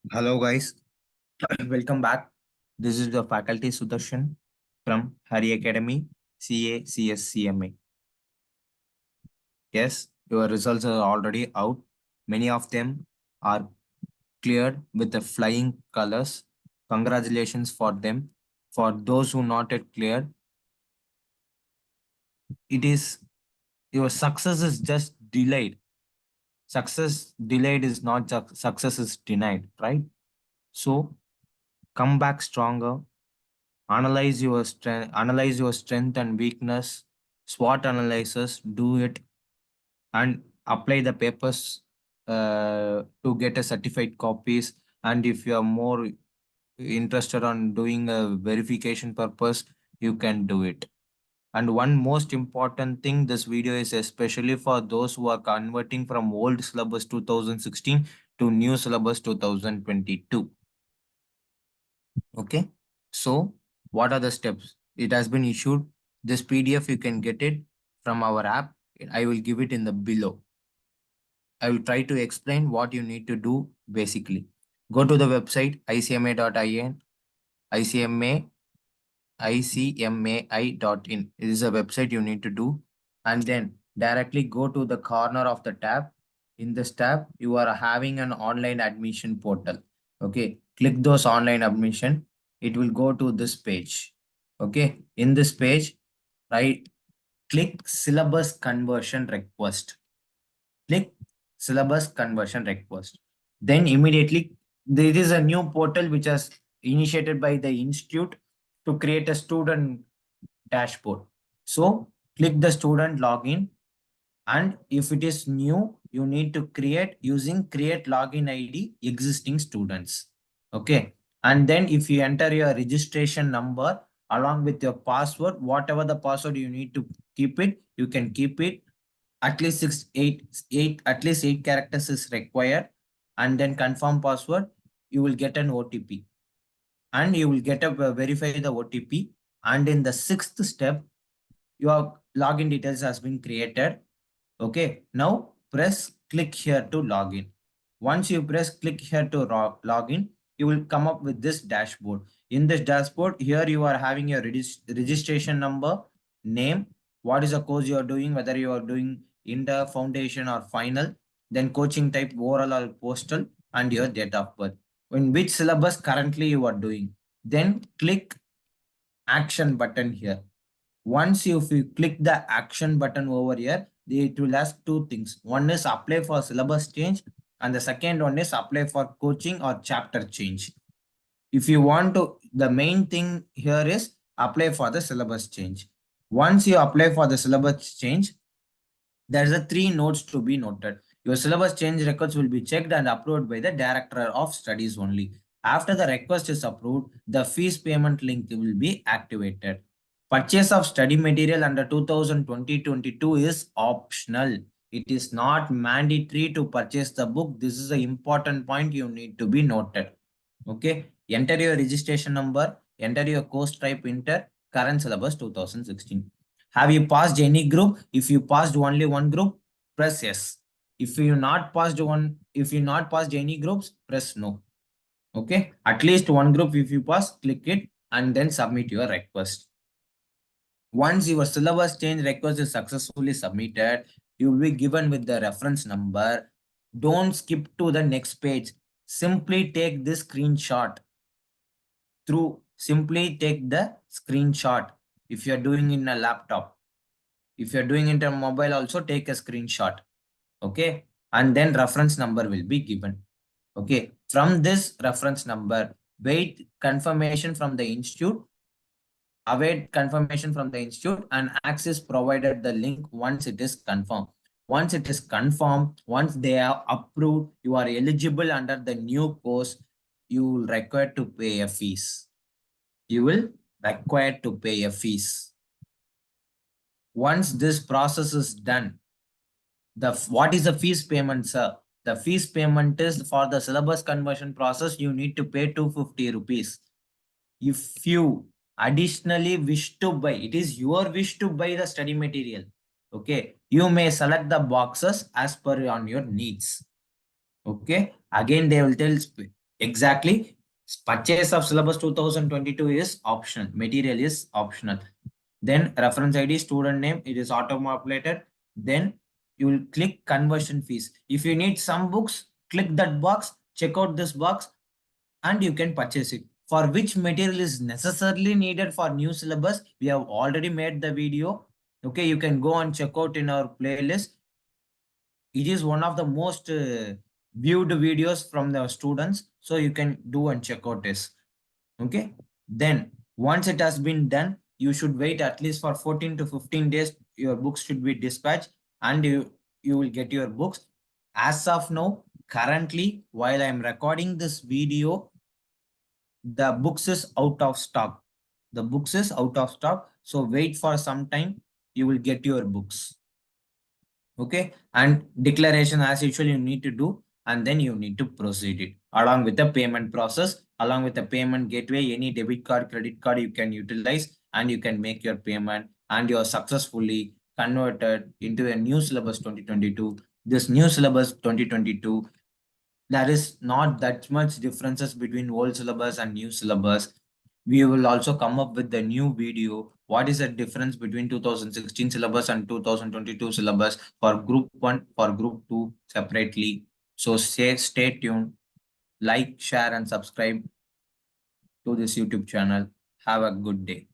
Hello guys, welcome back. This is the faculty Sudarshan from Hari Academy, CA, CS, CMA. Yes, your results are already out. Many of them are cleared with the flying colors. Congratulations for them. For those who not yet cleared, it is your success is just delayed. Success delayed is not success is denied, right? So come back stronger. Analyze your strength and weakness. SWOT analysis, do it and apply the papers to get a certified copies. And if you are more interested on doing a verification purpose, you can do it. And one most important thing, this video is especially for those who are converting from old syllabus 2016 to new syllabus 2022. Okay, so what are the steps? It has been issued. This PDF, you can get it from our app. I will give it in the below. I will try to explain what you need to do basically. Go to the website icma.in, icma, icmai.in. It is a website you need to do. And then directly go to the corner of the tab. In this tab, you are having an online admission portal. Okay, click those online admission. It will go to this page. Okay, in this page, right, click syllabus conversion request. Click syllabus conversion request. Then immediately there is a new portal which is initiated by the institute to create a student dashboard. So click the student login, and if it is new, you need to create using create login ID existing students. Okay. And then if you enter your registration number along with your password, whatever the password you need to keep it, you can keep it. At least at least 8 characters is required. And then confirm password, you will get an OTP and you will get a verify the OTP. And in the sixth step, your login details has been created. Okay, now press click here to login. Once you press click here to login, you will come up with this dashboard. In this dashboard, here you are having your registration number, name, what is the course you are doing, whether you are doing inter, foundation or final, then coaching type, oral or postal, and your date of birth. In which syllabus currently you are doing. Then click action button here. Once if you click the action button over here, it will ask two things. One is apply for syllabus change, and the second one is apply for coaching or chapter change. If you want to, the main thing here is apply for the syllabus change. Once you apply for the syllabus change, there's a 3 notes to be noted. Your syllabus change records will be checked and approved by the director of studies only. After the request is approved, the fees payment link will be activated. Purchase of study material under 2020-22 is optional. It is not mandatory to purchase the book. This is an important point you need to be noted. Okay. Enter your registration number, enter your course type, enter current syllabus 2016. Have you passed any group? If you passed only one group, press yes. If you not passed any groups, press no. Okay. At least one group if you pass, click it and then submit your request. Once your syllabus change request is successfully submitted, you will be given with the reference number. Don't skip to the next page. Simply take this screenshot. Simply take the screenshot if you're doing in a laptop. If you're doing it on mobile, also take a screenshot. Okay. And then reference number will be given. Okay. From this reference number, wait confirmation from the institute, await confirmation from the institute, and access provided the link once it is confirmed. Once it is confirmed, once they have approved, you are eligible under the new course, you will require to pay a fees. You will require to pay a fees. Once this process is done, what is the fees payment, sir? The fees payment is for the syllabus conversion process, you need to pay 250 rupees. If you additionally wish to buy, it is your wish to buy the study material. Okay, you may select the boxes as per on your needs. Okay, again they will tell Exactly. Purchase of syllabus 2022 is optional. Material is optional. Then reference ID, student name, it is auto-populated. Then you will click conversion fees. If you need some books, click that box, check out this box, and you can purchase it. For which material is necessarily needed for new syllabus, we have already made the video. Okay, you can go and check out in our playlist. It is one of the most viewed videos from the students, so you can do and check out this. Okay, then once it has been done, you should wait at least for 14 to 15 days. Your books should be dispatched, and you will get your books. As of now, currently, while I am recording this video, the books is out of stock. The books is out of stock, so wait for some time. You will get your books. Okay, and declaration as usual you need to do, and then you need to proceed it along with the payment process, along with the payment gateway. Any debit card, credit card you can utilize, and you can make your payment, and you are successfully converted into a new syllabus 2022. This new syllabus 2022, there is not that much differences between old syllabus and new syllabus. We will also come up with the new video. What is the difference between 2016 syllabus and 2022 syllabus for group 1, for group 2 separately. So stay tuned, like, share, and subscribe to this YouTube channel. Have a good day.